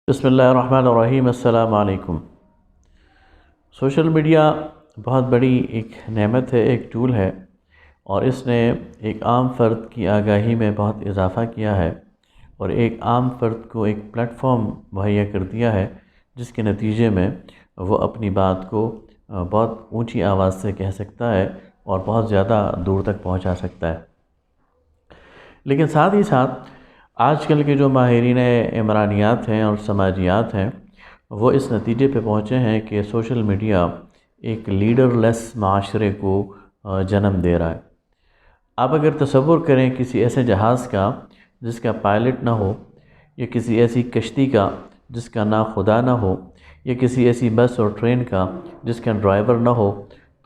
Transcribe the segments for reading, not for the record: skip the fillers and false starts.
بسم اللہ الرحمن الرحیم۔ السلام علیکم۔ سوشل میڈیا بہت بڑی ایک نعمت ہے، ایک ٹول ہے، اور اس نے ایک عام فرد کی آگاہی میں بہت اضافہ کیا ہے اور ایک عام فرد کو ایک پلیٹ فارم مہیا کر دیا ہے، جس کے نتیجے میں وہ اپنی بات کو بہت اونچی آواز سے کہہ سکتا ہے اور بہت زیادہ دور تک پہنچا سکتا ہے۔ لیکن ساتھ ہی ساتھ آج کل کے جو ماہرین عمرانیات ہیں اور سماجیات ہیں، وہ اس نتیجے پہ پہنچے ہیں کہ سوشل میڈیا ایک لیڈر لیس معاشرے کو جنم دے رہا ہے۔ آپ اگر تصور کریں کسی ایسے جہاز کا جس کا پائلٹ نہ ہو، یا کسی ایسی کشتی کا جس کا نہ خدا نہ ہو، یا کسی ایسی بس اور ٹرین کا جس کا ڈرائیور نہ ہو،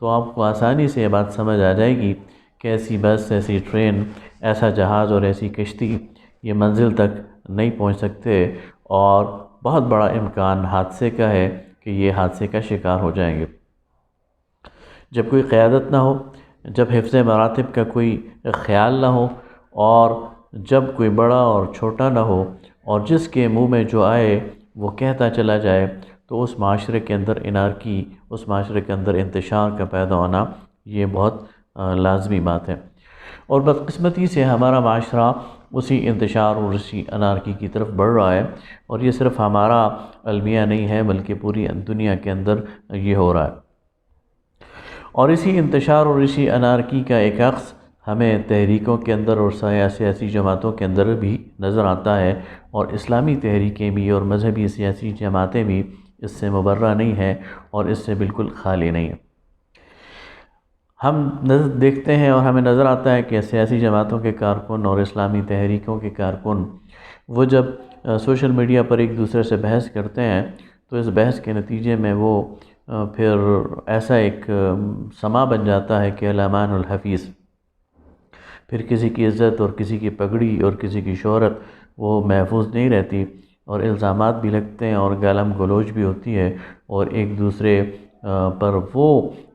تو آپ کو آسانی سے یہ بات سمجھ آ جائے گی کہ ایسی بس، ایسی ٹرین، ایسا جہاز اور ایسی کشتی یہ منزل تک نہیں پہنچ سکتے، اور بہت بڑا امکان حادثے کا ہے کہ یہ حادثے کا شکار ہو جائیں گے۔ جب کوئی قیادت نہ ہو، جب حفظ مراتب کا کوئی خیال نہ ہو، اور جب کوئی بڑا اور چھوٹا نہ ہو، اور جس کے منہ میں جو آئے وہ کہتا چلا جائے، تو اس معاشرے کے اندر انارکی، اس معاشرے کے اندر انتشار کا پیدا ہونا یہ بہت لازمی بات ہے۔ اور بدقسمتی سے ہمارا معاشرہ اسی انتشار اور اسی انارکی کی طرف بڑھ رہا ہے، اور یہ صرف ہمارا المیہ نہیں ہے بلکہ پوری دنیا کے اندر یہ ہو رہا ہے۔ اور اسی انتشار اور اسی انارکی کا ایک عکس ہمیں تحریکوں کے اندر اور سیاسی جماعتوں کے اندر بھی نظر آتا ہے، اور اسلامی تحریکیں بھی اور مذہبی سیاسی جماعتیں بھی اس سے مبرہ نہیں ہیں اور اس سے بالکل خالی نہیں ہیں۔ ہم دیکھتے ہیں اور ہمیں نظر آتا ہے کہ سیاسی جماعتوں کے کارکن اور اسلامی تحریکوں کے کارکن وہ جب سوشل میڈیا پر ایک دوسرے سے بحث کرتے ہیں، تو اس بحث کے نتیجے میں وہ پھر ایسا ایک سما بن جاتا ہے کہ الامان الحفیظ، پھر کسی کی عزت اور کسی کی پگڑی اور کسی کی شہرت وہ محفوظ نہیں رہتی، اور الزامات بھی لگتے ہیں اور گالم گلوچ بھی ہوتی ہے، اور ایک دوسرے پر وہ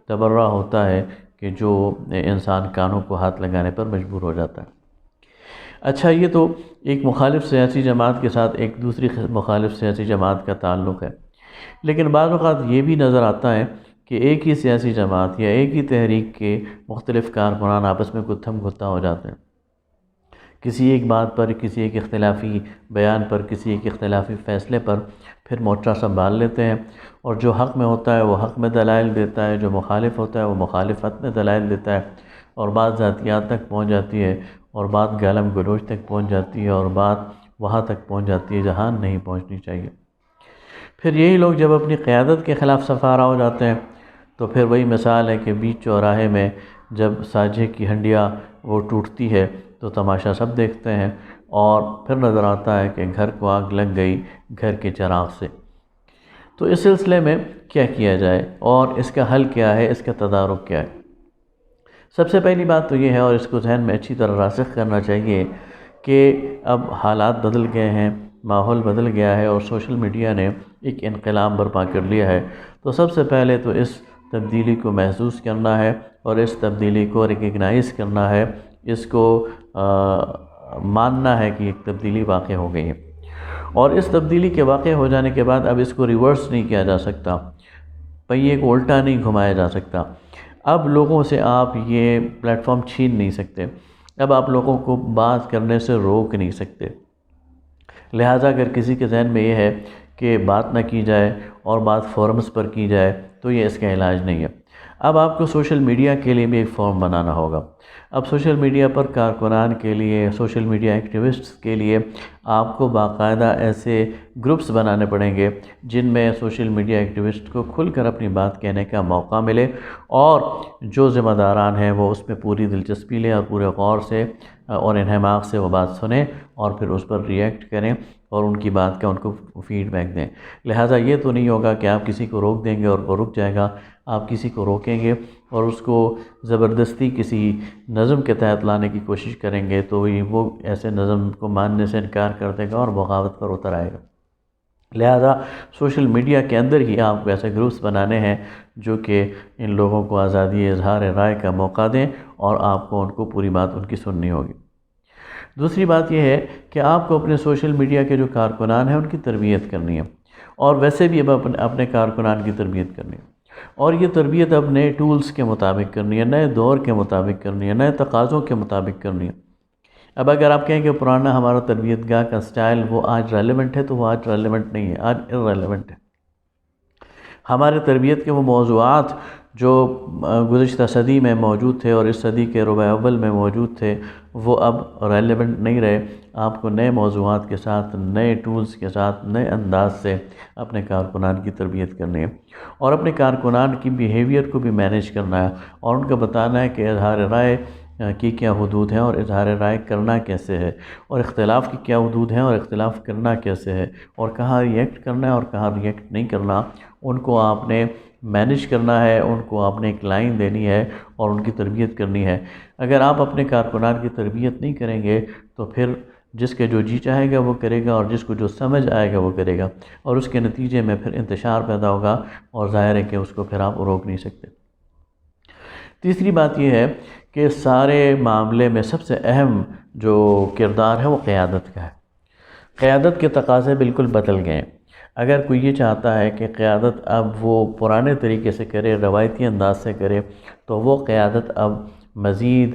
تبرہ ہوتا ہے کہ جو انسان کانوں کو ہاتھ لگانے پر مجبور ہو جاتا ہے۔ اچھا، یہ تو ایک مخالف سیاسی جماعت کے ساتھ ایک دوسری مخالف سیاسی جماعت کا تعلق ہے، لیکن بعض اوقات یہ بھی نظر آتا ہے کہ ایک ہی سیاسی جماعت یا ایک ہی تحریک کے مختلف کارکنان آپس میں گتھم گتھا ہو جاتے ہیں، کسی ایک بات پر، کسی ایک اختلافی بیان پر، کسی ایک اختلافی فیصلے پر پھر مورچہ سنبھال لیتے ہیں، اور جو حق میں ہوتا ہے وہ حق میں دلائل دیتا ہے، جو مخالف ہوتا ہے وہ مخالفت میں دلائل دیتا ہے، اور بات ذاتیات تک پہنچ جاتی ہے، اور بات گالم گلوچ تک پہنچ جاتی ہے، اور بات وہاں تک پہنچ جاتی ہے جہاں نہیں پہنچنی چاہیے۔ پھر یہی لوگ جب اپنی قیادت کے خلاف صفارہ ہو جاتے ہیں، تو پھر وہی مثال ہے کہ بیچ چوراہے میں جب سانجے کی ہنڈیا وہ ٹوٹتی ہے تو تماشا سب دیکھتے ہیں، اور پھر نظر آتا ہے کہ گھر کو آگ لگ گئی گھر کے چراغ سے۔ تو اس سلسلے میں کیا کیا جائے اور اس کا حل کیا ہے، اس کا تدارک کیا ہے؟ سب سے پہلی بات تو یہ ہے، اور اس کو ذہن میں اچھی طرح راسخ کرنا چاہیے، کہ اب حالات بدل گئے ہیں، ماحول بدل گیا ہے، اور سوشل میڈیا نے ایک انقلاب برپا کر لیا ہے۔ تو سب سے پہلے تو اس تبدیلی کو محسوس کرنا ہے، اور اس تبدیلی کو ریکگنائز کرنا ہے، اس کو ماننا ہے کہ ایک تبدیلی واقع ہو گئی ہے، اور اس تبدیلی کے واقع ہو جانے کے بعد اب اس کو ریورس نہیں کیا جا سکتا، پہیے کو الٹا نہیں گھمایا جا سکتا۔ اب لوگوں سے آپ یہ پلیٹ فارم چھین نہیں سکتے، اب آپ لوگوں کو بات کرنے سے روک نہیں سکتے، لہٰذا اگر کسی کے ذہن میں یہ ہے کہ بات نہ کی جائے اور بات فورمز پر کی جائے تو یہ اس کا علاج نہیں ہے۔ اب آپ کو سوشل میڈیا کے لیے بھی ایک فارم بنانا ہوگا۔ اب سوشل میڈیا پر کارکنان کے لیے، سوشل میڈیا ایکٹیوسٹس کے لیے آپ کو باقاعدہ ایسے گروپس بنانے پڑیں گے جن میں سوشل میڈیا ایکٹیوسٹ کو کھل کر اپنی بات کہنے کا موقع ملے، اور جو ذمہ داران ہیں وہ اس میں پوری دلچسپی لیں اور پورے غور سے اور انہماک سے وہ بات سنیں، اور پھر اس پر ریئیکٹ کریں اور ان کی بات کا ان کو فیڈ بیک دیں۔ لہٰذا یہ تو نہیں ہوگا کہ آپ کسی کو روک دیں گے اور وہ رک جائے گا، آپ کسی کو روکیں گے اور اس کو زبردستی کسی نظم کے تحت لانے کی کوشش کریں گے، تو وہ ایسے نظم کو ماننے سے انکار کر دے گا اور بغاوت پر اتر آئے گا۔ لہذا سوشل میڈیا کے اندر ہی آپ کو ایسے گروپس بنانے ہیں جو کہ ان لوگوں کو آزادی اظہار رائے کا موقع دیں، اور آپ کو ان کو پوری بات ان کی سننی ہوگی۔ دوسری بات یہ ہے کہ آپ کو اپنے سوشل میڈیا کے جو کارکنان ہیں ان کی تربیت کرنی ہے، اور ویسے بھی اب اپنے کارکنان کی تربیت کرنی ہے، اور یہ تربیت اب نئے ٹولز کے مطابق کرنی ہے، نئے دور کے مطابق کرنی ہے، نئے تقاضوں کے مطابق کرنی ہے۔ اب اگر آپ کہیں کہ پرانا ہمارا تربیت گاہ کا سٹائل وہ آج ریلیونٹ ہے، تو وہ آج ریلیونٹ نہیں ہے، آج ارریلیونٹ ہے۔ ہمارے تربیت کے وہ موضوعات جو گزشتہ صدی میں موجود تھے اور اس صدی کے ربع اول میں موجود تھے، وہ اب ریلیونٹ نہیں رہے۔ آپ کو نئے موضوعات کے ساتھ، نئے ٹولز کے ساتھ، نئے انداز سے اپنے کارکنان کی تربیت کرنی ہے، اور اپنے کارکنان کی بیہیویئر کو بھی مینیج کرنا ہے، اور ان کو بتانا ہے کہ اظہار رائے کی کیا حدود ہیں، اور اظہار رائے کرنا کیسے ہے، اور اختلاف کی کیا حدود ہیں، اور اختلاف کرنا کیسے ہے، اور کہاں ریئیکٹ کرنا ہے اور کہاں ریئیکٹ نہیں کرنا، ان کو آپ نے مینیج کرنا ہے، ان کو آپ نے ایک لائن دینی ہے اور ان کی تربیت کرنی ہے۔ اگر آپ اپنے کارکنان کی تربیت نہیں کریں گے تو پھر جس کے جو جی چاہے گا وہ کرے گا، اور جس کو جو سمجھ آئے گا وہ کرے گا، اور اس کے نتیجے میں پھر انتشار پیدا ہوگا، اور ظاہر ہے کہ اس کو پھر آپ روک نہیں سکتے۔ تیسری بات یہ ہے کہ سارے معاملے میں سب سے اہم جو کردار ہے وہ قیادت کا ہے۔ قیادت کے تقاضے بالکل بدل گئے ہیں۔ اگر کوئی یہ چاہتا ہے کہ قیادت اب وہ پرانے طریقے سے کرے، روایتی انداز سے کرے، تو وہ قیادت اب مزید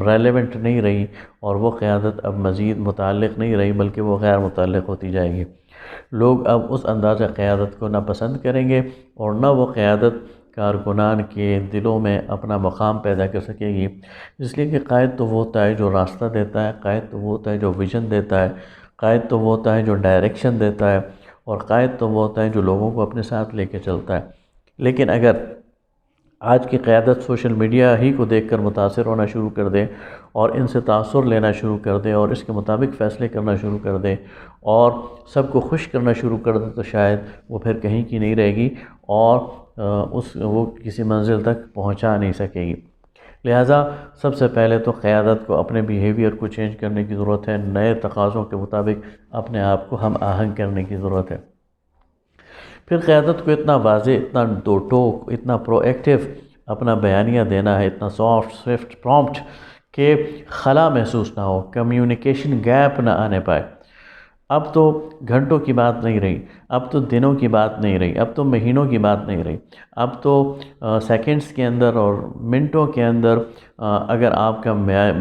ریلیونٹ نہیں رہی، اور وہ قیادت اب مزید متعلق نہیں رہی، بلکہ وہ غیر متعلق ہوتی جائے گی۔ لوگ اب اس انداز قیادت کو نہ پسند کریں گے، اور نہ وہ قیادت کارکنان کے دلوں میں اپنا مقام پیدا کر سکے گی، اس لیے کہ قائد تو وہ ہوتا ہے جو راستہ دیتا ہے، قائد تو وہ ہوتا ہے جو ویژن دیتا ہے، قائد تو وہ ہوتا ہے جو ڈائریکشن دیتا ہے، اور قائد تو وہ ہوتا ہے جو لوگوں کو اپنے ساتھ لے کے چلتا ہے۔ لیکن اگر آج کی قیادت سوشل میڈیا ہی کو دیکھ کر متاثر ہونا شروع کر دے، اور ان سے تاثر لینا شروع کر دے، اور اس کے مطابق فیصلے کرنا شروع کر دے، اور سب کو خوش کرنا شروع کر دے، تو شاید وہ پھر کہیں کی نہیں رہے گی، اور وہ کسی منزل تک پہنچا نہیں سکے گی۔ لہٰذا سب سے پہلے تو قیادت کو اپنے بیہیویئر کو چینج کرنے کی ضرورت ہے، نئے تقاضوں کے مطابق اپنے آپ کو ہم آہنگ کرنے کی ضرورت ہے۔ پھر قیادت کو اتنا واضح، اتنا دو ٹوک، اتنا پرو ایکٹیو اپنا بیانیہ دینا ہے، اتنا سافٹ سوئفٹ پرومپٹ کہ خلا محسوس نہ ہو، کمیونیکیشن گیپ نہ آنے پائے۔ اب تو گھنٹوں کی بات نہیں رہی، اب تو دنوں کی بات نہیں رہی، اب تو مہینوں کی بات نہیں رہی، اب تو سیکنڈز کے اندر اور منٹوں کے اندر اگر آپ کا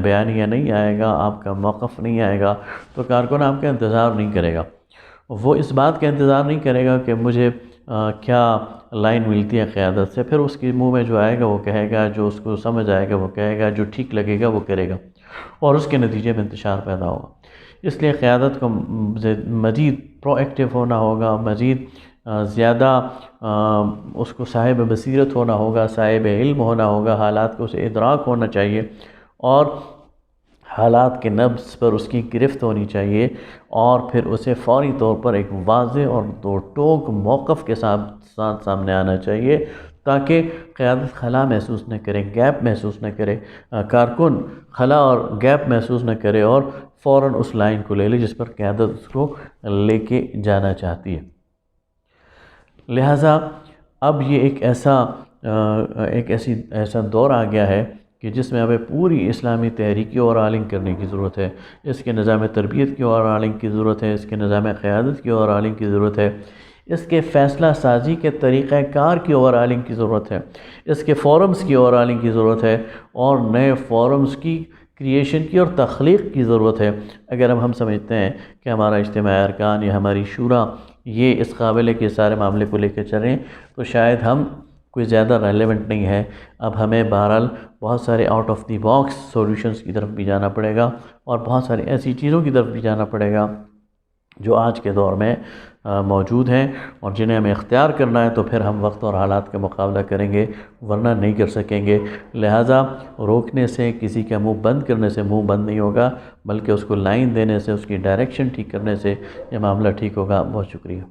بیانیہ نہیں آئے گا، آپ کا موقف نہیں آئے گا، تو کارکن آپ کا انتظار نہیں کرے گا۔ وہ اس بات کا انتظار نہیں کرے گا کہ مجھے کیا لائن ملتی ہے قیادت سے، پھر اس کے منہ میں جو آئے گا وہ کہے گا، جو اس کو سمجھ آئے گا وہ کہے گا، جو ٹھیک لگے گا وہ کرے گا، اور اس کے نتیجے میں انتشار پیدا ہوگا۔ اس لیے قیادت کو مزید پرو ایکٹیو ہونا ہوگا، مزید زیادہ اس کو صاحب بصیرت ہونا ہوگا، صاحب علم ہونا ہوگا، حالات کو اسے ادراک ہونا چاہیے، اور حالات کے نبض پر اس کی گرفت ہونی چاہیے، اور پھر اسے فوری طور پر ایک واضح اور دو ٹوک موقف کے ساتھ سامنے آنا چاہیے، تاکہ قیادت خلا محسوس نہ کرے، گیپ محسوس نہ کرے، کارکن خلا اور گیپ محسوس نہ کرے، اور فوراً اس لائن کو لے لے جس پر قیادت اس کو لے کے جانا چاہتی ہے۔ لہٰذا اب یہ ایسا دور آ گیا ہے کہ جس میں ہمیں پوری اسلامی تحریک کی اور آلنگ کرنے کی ضرورت ہے، اس کے نظام تربیت کی اور آلنگ کی ضرورت ہے، اس کے نظام قیادت کی اور آلنگ کی ضرورت ہے، اس کے فیصلہ سازی کے طریقہ کار کی اور آلنگ کی ضرورت ہے، اس کے فورمز کی اور آلنگ کی ضرورت ہے، اور نئے فورمز کی کریشن کی اور تخلیق کی ضرورت ہے۔ اگر ہم سمجھتے ہیں کہ ہمارا اجتماعی ارکان یا ہماری شورا یہ اس قابل ہے کہ سارے معاملے کو لے کے چلیں، تو شاید ہم کوئی زیادہ ریلیونٹ نہیں ہے۔ اب ہمیں بہرحال بہت سارے out of the box solutions کی طرف بھی جانا پڑے گا، اور بہت ساری ایسی چیزوں کی طرف بھی جانا پڑے گا جو آج کے دور میں موجود ہیں، اور جنہیں ہمیں اختیار کرنا ہے، تو پھر ہم وقت اور حالات کا مقابلہ کریں گے، ورنہ نہیں کر سکیں گے۔ لہٰذا روکنے سے، کسی کا منہ بند کرنے سے منہ بند نہیں ہوگا، بلکہ اس کو لائن دینے سے، اس کی ڈائریکشن ٹھیک کرنے سے یہ معاملہ ٹھیک ہوگا۔ بہت شکریہ۔